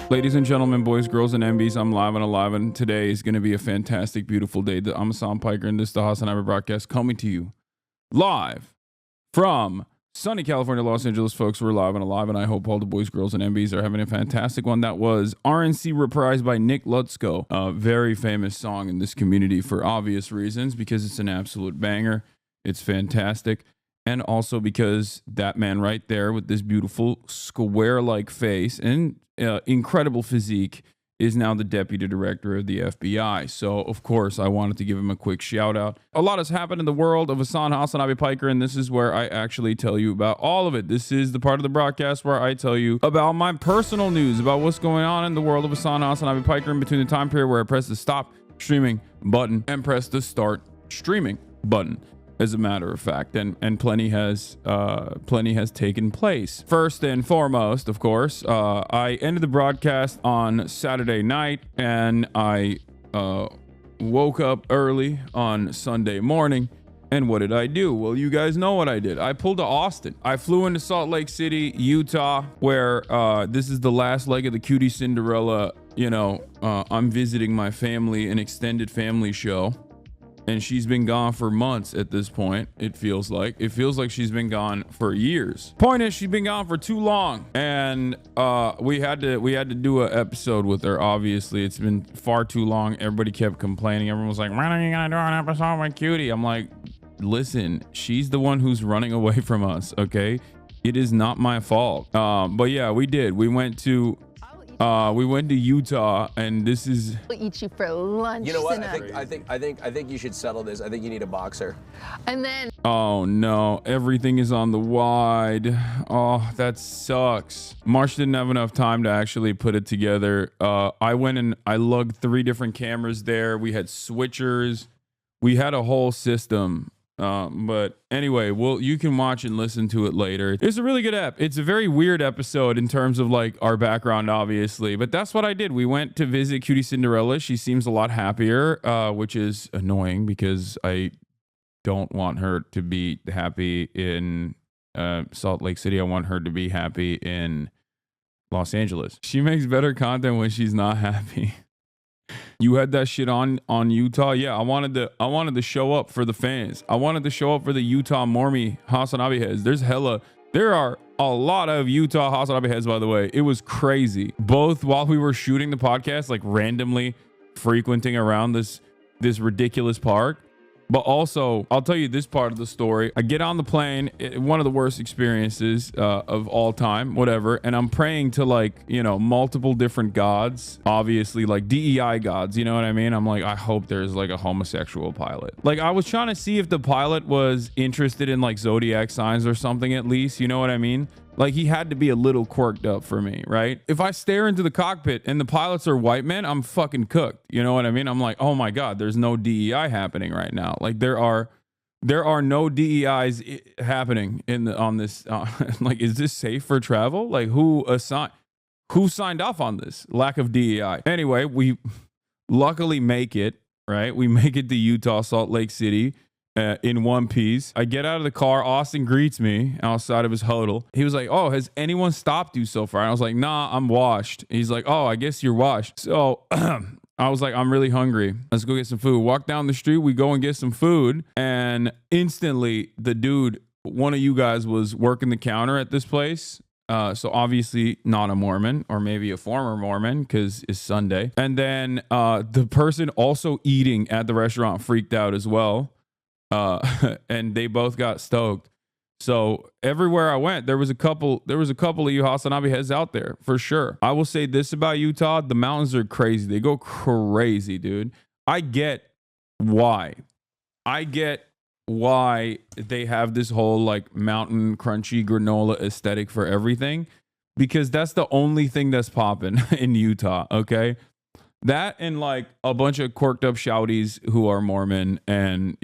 Ladies and gentlemen, boys, girls, and MBs, I'm live and alive, and today is going to be a fantastic, beautiful day. I'm Hassan Piker, and this is the Hasanabi broadcast coming to you live from sunny California, Los Angeles, folks. We're live and alive, and I hope all the boys, girls, and MBs are having a fantastic one. That was RNC reprised by Nick Lutzko, a very famous song in this community for obvious reasons, because it's an absolute banger. It's fantastic. And also because that man right there with this beautiful square-like face and incredible physique is now the deputy director of the FBI. So, of course, I wanted to give him a quick shout out. A lot has happened in the world of Hasanabi Piker, and this is where I actually tell you about all of it. This is the part of the broadcast where I tell you about my personal news, about what's going on in the world of Hasanabi Piker in between the time period where I press the stop streaming button and press the start streaming button. As a matter of fact, and plenty has taken place. First and foremost, of course, I ended the broadcast on Saturday night, and I woke up early on Sunday morning. And what did I do? Well, you guys know what I did. I pulled to Austin. I flew into Salt Lake City, Utah, where this is the last leg of the Cutie Cinderella. I'm visiting my family, an extended family show. And she's been gone for months at this point. It feels like she's been gone for years. Point is, she's been gone for too long, and we had to do an episode with her. Obviously, it's been far too long. Everybody kept complaining. Everyone was like, "When are you gonna do an episode with Cutie?" I'm like, listen, she's the one who's running away from us. Okay, it is not my fault. But yeah, we did. We went to Utah, and this is. I'll eat you for lunch. You know what? I think you should settle this. I think you need a boxer. And then. Oh no! Everything is on the wide. Oh, that sucks. Marsh didn't have enough time to actually put it together. I went and I lugged 3 different cameras there. We had switchers. We had a whole system. But anyway, you can watch and listen to it later. It's a really good app. It's a very weird episode in terms of like our background, obviously, but that's what I did. We went to visit Cutie Cinderella. She seems a lot happier, which is annoying because I don't want her to be happy in Salt Lake City. I want her to be happy in Los Angeles. She makes better content when she's not happy. You had that shit on Utah. Yeah, I wanted to show up for the fans. I wanted to show up for the Utah MORMY Hasanabi heads. There are a lot of Utah Hasanabi heads, by the way. It was crazy. Both while we were shooting the podcast, like randomly frequenting around this ridiculous park. But also, I'll tell you this part of the story. I get on the plane, one of the worst experiences of all time, whatever. And I'm praying to multiple different gods, obviously like DEI gods. You know what I mean? I'm like, I hope there's like a homosexual pilot. Like I was trying to see if the pilot was interested in like zodiac signs or something at least. You know what I mean? Like he had to be a little quirked up for me, right? If I stare into the cockpit and the pilots are white men, I'm fucking cooked. You know what I mean? I'm like, oh my God, there's no DEI happening right now. Like there are no DEIs happening on this. Like, is this safe for travel? Like who signed off on this lack of DEI? Anyway, we luckily make it, right? We make it to Utah, Salt Lake City. In one piece. I get out of the car. Austin greets me outside of his hotel. He was like, "Oh, has anyone stopped you so far?" And I was like, "Nah, I'm washed." He's like, "Oh, I guess you're washed." So I was like, "I'm really hungry. Let's go get some food." Walk down the street. We go and get some food. And instantly the dude, one of you guys was working the counter at this place. So obviously not a Mormon, or maybe a former Mormon because it's Sunday. And then the person also eating at the restaurant freaked out as well. And they both got stoked. So everywhere I went, there was a couple of you Hasanabi heads out there for sure. I will say this about Utah: the mountains are crazy. They go crazy, dude. I get why they have this whole like mountain crunchy granola aesthetic for everything, because that's the only thing that's popping in Utah. Okay. That and like a bunch of quirked up shouties who are Mormon and,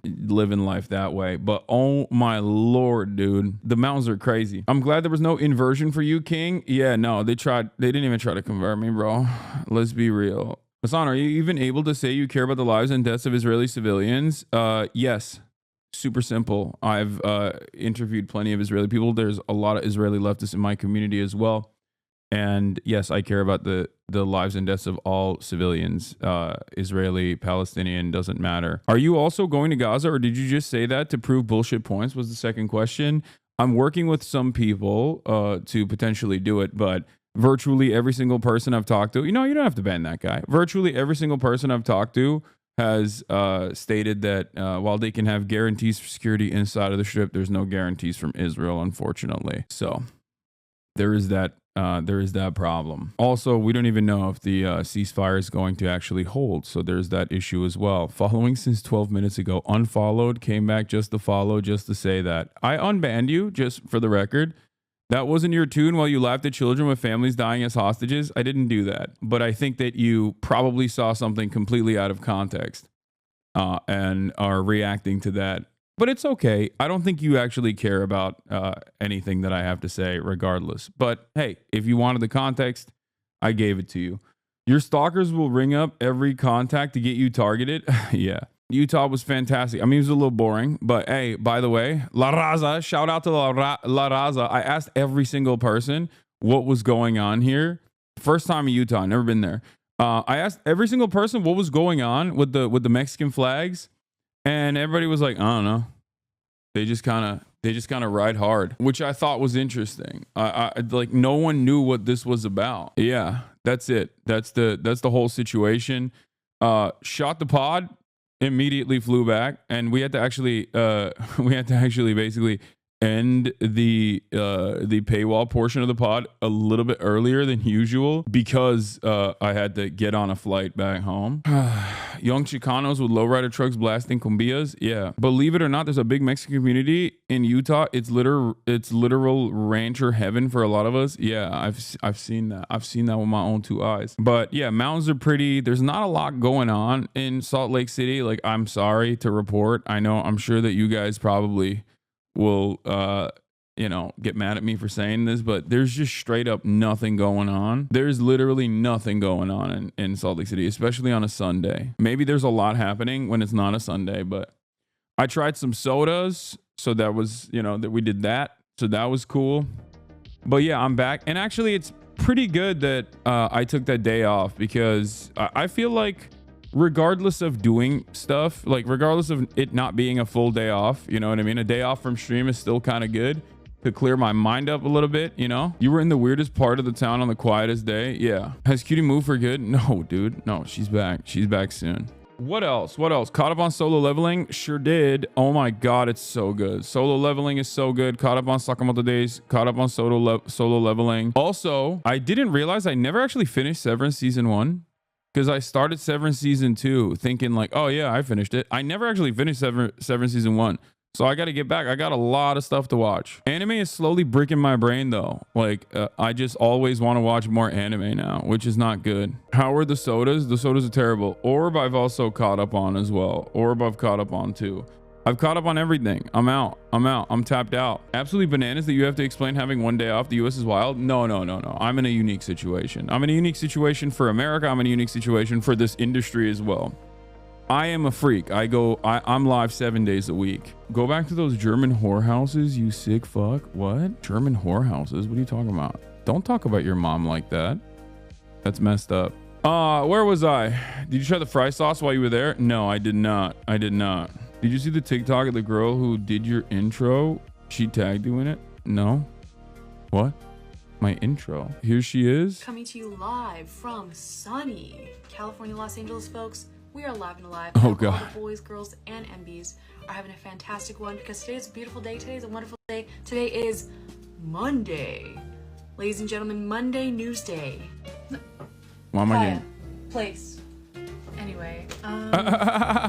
living life that way. But oh my Lord, dude, the mountains are crazy. I'm glad there was no inversion for you, King. Yeah, no, they didn't even try to convert me, bro. Let's be real. Hassan, are you even able to say you care about the lives and deaths of Israeli civilians? Yes. Super simple. I've interviewed plenty of Israeli people. There's a lot of Israeli leftists in my community as well. And yes, I care about the lives and deaths of all civilians. Israeli, Palestinian, doesn't matter. Are you also going to Gaza, or did you just say that to prove bullshit points? Was the second question. I'm working with some people to potentially do it, but virtually every single person I've talked to, you know, you don't have to ban that guy. Virtually every single person I've talked to has stated that while they can have guarantees for security inside of the strip, there's no guarantees from Israel, unfortunately. So there is that problem. Also, we don't even know if the ceasefire is going to actually hold. So there's that issue as well. Following since 12 minutes ago, unfollowed, came back just to follow, just to say that. I unbanned you, just for the record. That wasn't your tune while you laughed at children with families dying as hostages. I didn't do that. But I think that you probably saw something completely out of context and are reacting to that. But it's okay. I don't think you actually care about anything that I have to say regardless. But hey, if you wanted the context, I gave it to you. Your stalkers will ring up every contact to get you targeted. Yeah. Utah was fantastic. I mean, it was a little boring, but hey, by the way, La Raza, shout out to La Raza. I asked every single person what was going on here. First time in Utah, never been there. I asked every single person what was going on with the Mexican flags. And everybody was like, I don't know. They just kind of ride hard, which I thought was interesting. I like no one knew what this was about. Yeah, that's it. That's the whole situation. Shot the pod, immediately flew back, and we had to actually basically end the paywall portion of the pod a little bit earlier than usual because I had to get on a flight back home. Young Chicanos with lowrider trucks blasting cumbias. Yeah, believe it or not, there's a big Mexican community in Utah. It's literal rancher heaven for a lot of us. Yeah, I've seen that. I've seen that with my own two eyes. But yeah, mountains are pretty. There's not a lot going on in Salt Lake City. Like, I'm sorry to report. I'm sure that you guys probably will get mad at me for saying this, but there's just straight up nothing going on. There's literally nothing going on in Salt Lake City, especially on a Sunday. Maybe there's a lot happening when it's not a Sunday, but I tried some sodas, so that was, that we did that, so that was cool. But yeah, I'm back, and actually it's pretty good that I took that day off, because I feel like regardless of doing stuff, like regardless of it not being a full day off, you know what I mean? A day off from stream is still kind of good to clear my mind up a little bit, You were in the weirdest part of the town on the quietest day. Yeah. Has Cutie moved for good? No, dude. No, she's back. She's back soon. What else? Caught up on Solo Leveling? Sure did. Oh my God, it's so good. Solo Leveling is so good. Caught up on Sakamoto Days. Caught up on Solo Leveling. Also, I didn't realize I never actually finished Severance Season 1. Because I started Severance Season 2 thinking like, oh yeah, I finished it. I never actually finished Severance Season 1. So I got to get back. I got a lot of stuff to watch. Anime is slowly breaking my brain though. Like I just always want to watch more anime now, which is not good. How are the sodas? The sodas are terrible. Orb I've also caught up on as well. Orb I've caught up on too. I've caught up on everything. I'm out. I'm tapped out. Absolutely bananas that you have to explain having one day off. The US is wild. No. I'm in a unique situation. I'm in a unique situation for America. I'm in a unique situation for this industry as well. I am a freak. I'm live 7 days a week. Go back to those German whorehouses, you sick fuck. What? German whorehouses? What are you talking about? Don't talk about your mom like that. That's messed up. Where was I? Did you try the fry sauce while you were there? No, I did not. Did you see the TikTok of the girl who did your intro? She tagged you in it? No. What? My intro. Here she is. Coming to you live from sunny California, Los Angeles, folks. We are live and alive. Oh God. All the boys, girls, and MBs are having a fantastic one because today is a beautiful day. Today is a wonderful day. Today is Monday. Ladies and gentlemen, Monday News Day. Why am I getting... Place. Anyway,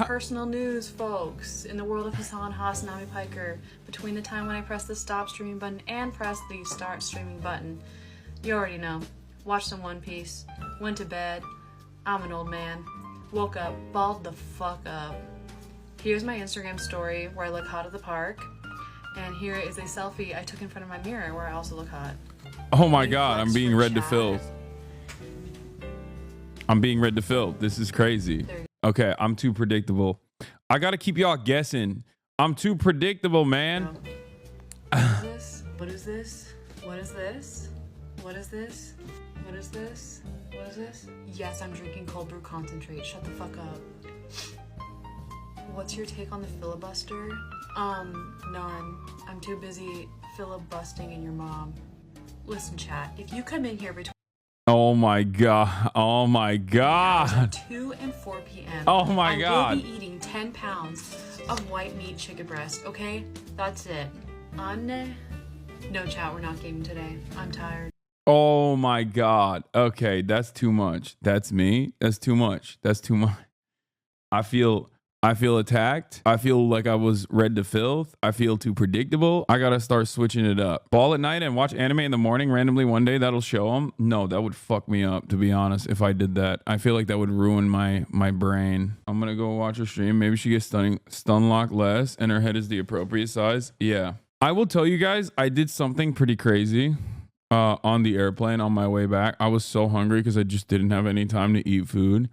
personal news, folks. In the world of Hasanabi Piker, between the time when I press the stop streaming button and press the start streaming button, you already know. Watched some One Piece, went to bed. I'm an old man. Woke up, balled the fuck up. Here's my Instagram story where I look hot at the park. And here is a selfie I took in front of my mirror where I also look hot. Oh my God, I'm being read to fill. I'm being read to fill. This is crazy. Okay, I'm too predictable. I gotta keep y'all guessing. I'm too predictable, man. What is this? What is this? What is this? What is this? What is this? What is this? Yes, I'm drinking cold brew concentrate. Shut the fuck up. What's your take on the filibuster? None. I'm too busy filibustering in your mom. Listen, chat, if you come in here between Oh my god. Oh my god. 2 and 4 p.m. Oh my god. I will be eating 10 pounds of white meat chicken breast, okay? That's it. No, chat, we're not gaming today. I'm tired. Oh my god. Okay, that's too much. That's me. That's too much. That's too much. I feel attacked. I feel like I was read to filth. I feel too predictable. I gotta start switching it up. Ball at night and watch anime in the morning randomly one day. That'll show them. No, that would fuck me up, to be honest, if I did that. I feel like that would ruin my brain. I'm gonna go watch her stream. Maybe she gets stun locked less and her head is the appropriate size. Yeah. I will tell you guys, I did something pretty crazy on the airplane on my way back. I was so hungry because I just didn't have any time to eat food.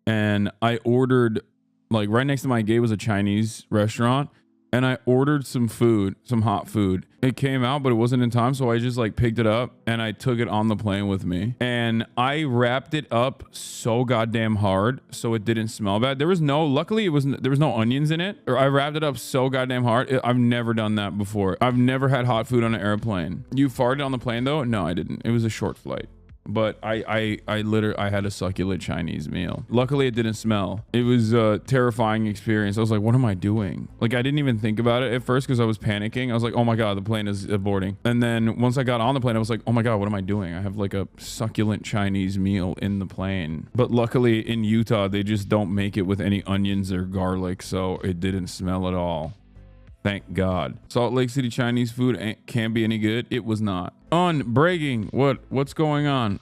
And I ordered, like, right next to my gate was a Chinese restaurant, and I ordered some food, some hot food. It came out, but it wasn't in time, so I just like picked it up and I took it on the plane with me. And I wrapped it up so goddamn hard so it didn't smell bad. There was no, luckily there was no onions in it. Or I wrapped it up so goddamn hard. I've never done that before. I've never had hot food on an airplane. You farted on the plane though? No, I didn't. It was a short flight. But I had a succulent Chinese meal. Luckily it didn't smell. It was a terrifying experience. I was like, what am I doing? Like, I didn't even think about it at first because I was panicking. I was like, oh my god, the plane is aborting. And then once I got on the plane, I was like, oh my god, what am I doing? I have like a succulent Chinese meal in the plane. But luckily in Utah, they just don't make it with any onions or garlic, so it didn't smell at all. Thank God. Salt Lake City Chinese food can't be any good. It was not. Breaking. What's going on?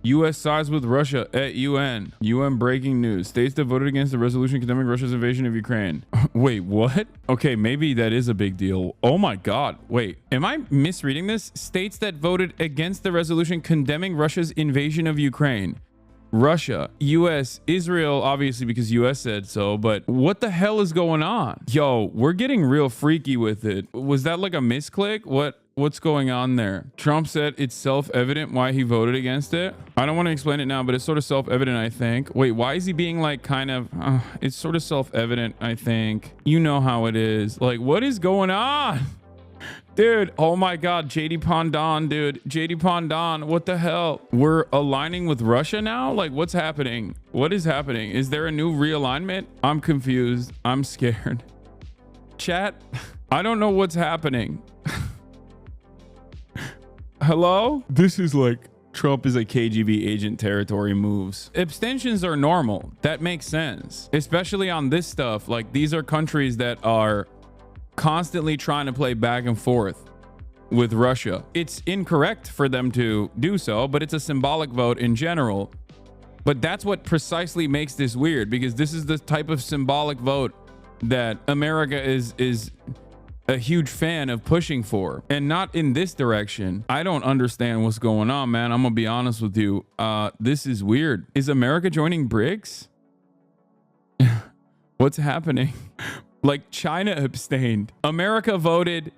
U.S. sides with Russia at UN. UN breaking news. States that voted against the resolution condemning Russia's invasion of Ukraine. Wait, what? Okay, maybe that is a big deal. Oh my God. Wait, am I misreading this? States that voted against the resolution condemning Russia's invasion of Ukraine. Russia, US, Israel, obviously because US said so, but what the hell is going on? Yo, we're getting real freaky with it. Was that like a misclick? What's going on there? Trump said it's self-evident why he voted against it. I don't want to explain it now, but it's sort of self-evident, I think. Wait, why is he being like kind of, it's sort of self-evident, I think. You know how it is. Like, what is going on? Dude, oh my God, JD Pondon, dude. JD Pondon, what the hell? We're aligning with Russia now? Like, what's happening? What is happening? Is there a new realignment? I'm confused. I'm scared. Chat, I don't know what's happening. Hello? This is like Trump is a KGB agent territory moves. Abstentions are normal. That makes sense. Especially on this stuff. Like, these are countries that are constantly trying to play back and forth with Russia. It's incorrect for them to do so, but it's a symbolic vote in general. But that's what precisely makes this weird, because this is the type of symbolic vote that America is a huge fan of pushing for, and not in this direction. I don't understand what's going on, man. I'm gonna be honest with you. This is weird. Is America joining BRICS? What's happening? Like, China abstained. America voted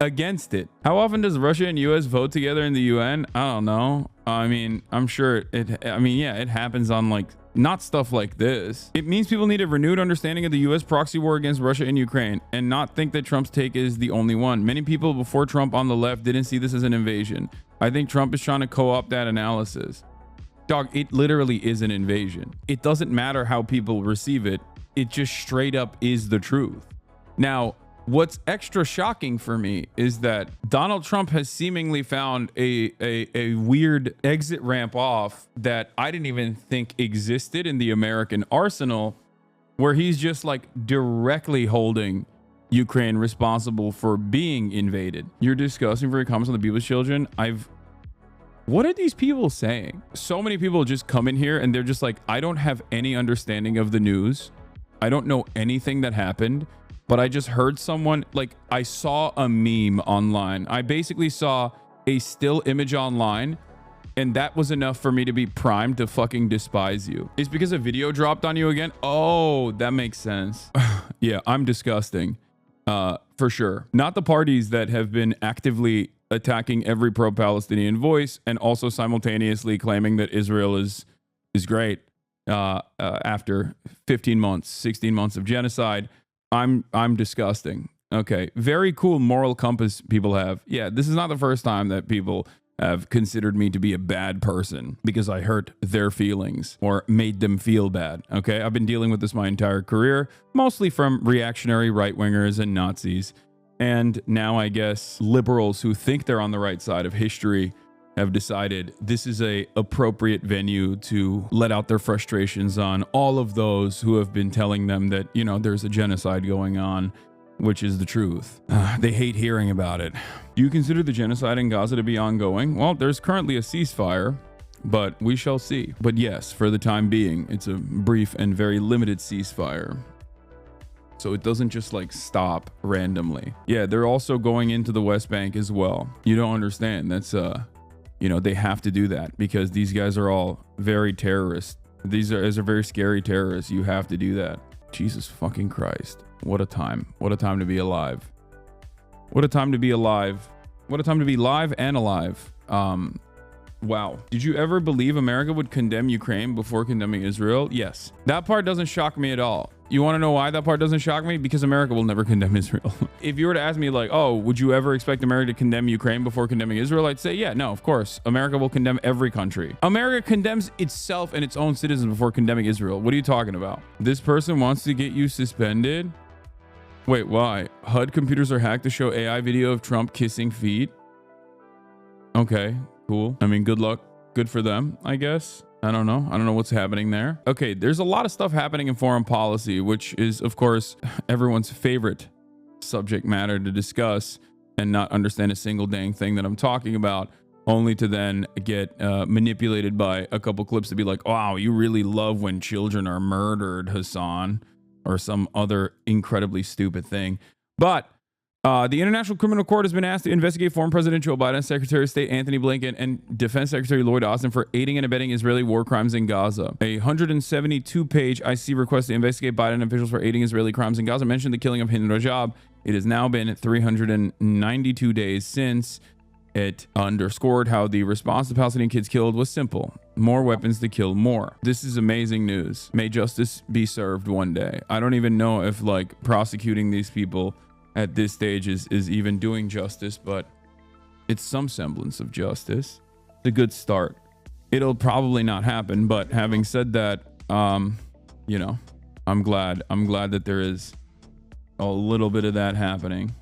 against it. How often does Russia and US vote together in the UN? I don't know. I mean, I'm sure yeah, it happens on like, not stuff like this. It means people need a renewed understanding of the US proxy war against Russia and Ukraine and not think that Trump's take is the only one. Many people before Trump on the left didn't see this as an invasion. I think Trump is trying to co-opt that analysis. Dog, it literally is an invasion. It doesn't matter how people receive it. It just straight up is the truth. Now, what's extra shocking for me is that Donald Trump has seemingly found a weird exit ramp off that I didn't even think existed in the American arsenal, where he's just like directly holding Ukraine responsible for being invaded. You're discussing for your comments on the People's Children. What are these people saying? So many people just come in here and they're just like, I don't have any understanding of the news. I don't know anything that happened, but I just heard someone, like, I saw a meme online. I basically saw a still image online, and that was enough for me to be primed to fucking despise you. It's because a video dropped on you again? Oh, that makes sense. Yeah, I'm disgusting. For sure. Not the parties that have been actively attacking every pro-Palestinian voice and also simultaneously claiming that Israel is great after 15 months, 16 months of genocide. I'm disgusting. Okay, very cool moral compass people have. Yeah, this is not the first time that people have considered me to be a bad person because I hurt their feelings or made them feel bad. Okay, I've been dealing with this my entire career, mostly from reactionary right-wingers and Nazis. And now I guess liberals who think they're on the right side of history have decided this is a appropriate venue to let out their frustrations on all of those who have been telling them that, you know, there's a genocide going on, which is the truth. They hate hearing about it. Do you consider the genocide in Gaza to be ongoing? Well, there's currently a ceasefire, but we shall see. But yes, for the time being, it's a brief and very limited ceasefire. So it doesn't just like stop randomly. Yeah, they're also going into the West Bank as well. You don't understand. That's you know, they have to do that because these guys are all very terrorist. These are very scary terrorists. You have to do that. Jesus fucking Christ. What a time. What a time to be alive. What a time to be alive. What a time to be live and alive. Wow. Did you ever believe America would condemn Ukraine before condemning Israel? Yes. That part doesn't shock me at all. You want to know why that part doesn't shock me? Because America will never condemn Israel. If you were to ask me like, oh, would you ever expect America to condemn Ukraine before condemning Israel? I'd say, yeah, no, of course. America will condemn every country. America condemns itself and its own citizens before condemning Israel. What are you talking about? This person wants to get you suspended? Wait, why? HUD computers are hacked to show AI video of Trump kissing feet? Okay, cool. I mean, good luck. Good for them, I guess. I don't know. I don't know what's happening there. Okay, there's a lot of stuff happening in foreign policy, which is, of course, everyone's favorite subject matter to discuss and not understand a single dang thing that I'm talking about, only to then get manipulated by a couple clips to be like, wow, you really love when children are murdered, Hassan, or some other incredibly stupid thing. But the International Criminal Court has been asked to investigate former President Joe Biden, Secretary of State Anthony Blinken, and Defense Secretary Lloyd Austin for aiding and abetting Israeli war crimes in Gaza. A 172-page ICC request to investigate Biden officials for aiding Israeli crimes in Gaza mentioned the killing of Hind Rajab. It has now been 392 days since. It underscored how the response to Palestinian kids killed was simple. More weapons to kill more. This is amazing news. May justice be served one day. I don't even know if like prosecuting these people at this stage is even doing justice, but it's some semblance of justice. It's a good start. It'll probably not happen, but having said that, you know, I'm glad that there is a little bit of that happening.